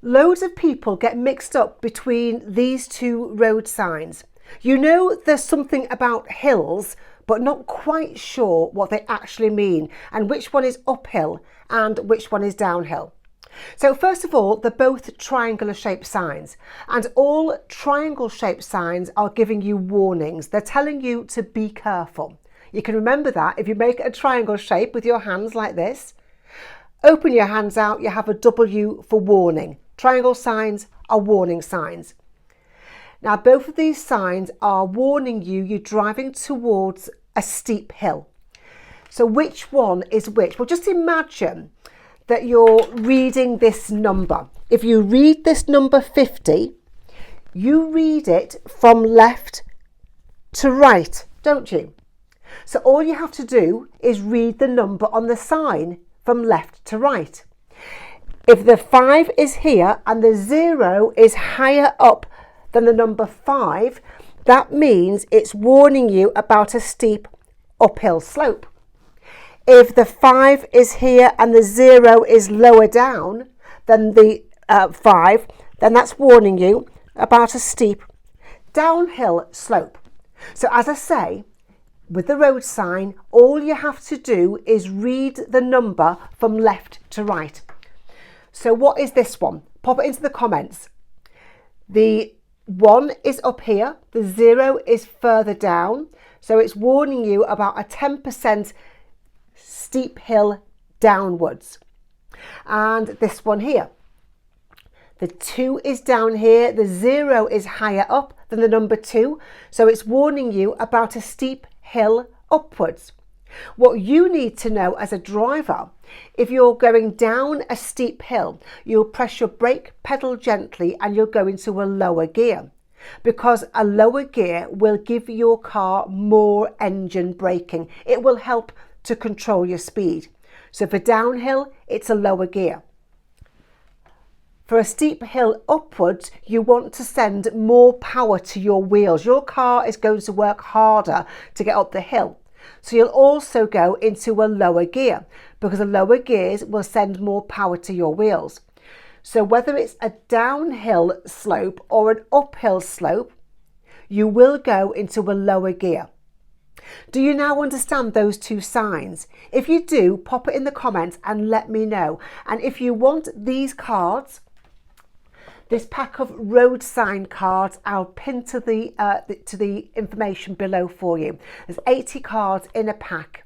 Loads of people get mixed up between these two road signs. You know there's something about hills, but not quite sure what they actually mean and which one is uphill and which one is downhill. So first of all, they're both triangular shaped signs, and all triangle shaped signs are giving you warnings. They're telling you to be careful. You can remember that if you make a triangle shape with your hands like this. Open your hands out, you have a W for warning. Triangle signs are warning signs. Now both of these signs are warning you you're driving towards a steep hill. So which one is which? Well, just imagine that you're reading this number. If you read this number 50, you read it from left to right, don't you? So all you have to do is read the number on the sign from left to right. If the 5 is here and the 0 is higher up than the number 5, that means it's warning you about a steep uphill slope. If the 5 is here and the 0 is lower down than the 5, then that's warning you about a steep downhill slope. So as I say, with the road sign, all you have to do is read the number from left to right. So what is this one? Pop it into the comments. The 1 is up here, the 0 is further down, so it's warning you about a 10% steep hill downwards. And this one here, the 2 is down here, the 0 is higher up than the number 2, so it's warning you about a steep hill upwards. What you need to know as a driver, if you're going down a steep hill, you'll press your brake pedal gently and you'll go into a lower gear, because a lower gear will give your car more engine braking. It will help to control your speed. So for downhill, it's a lower gear. For a steep hill upwards, you want to send more power to your wheels. Your car is going to work harder to get up the hill. So you'll also go into a lower gear, because the lower gears will send more power to your wheels. So whether it's a downhill slope or an uphill slope, you will go into a lower gear. Do you now understand those two signs? If you do, pop it in the comments and let me know. And if you want these cards, this pack of road sign cards, I'll pin to the information below for you. There's 80 cards in a pack.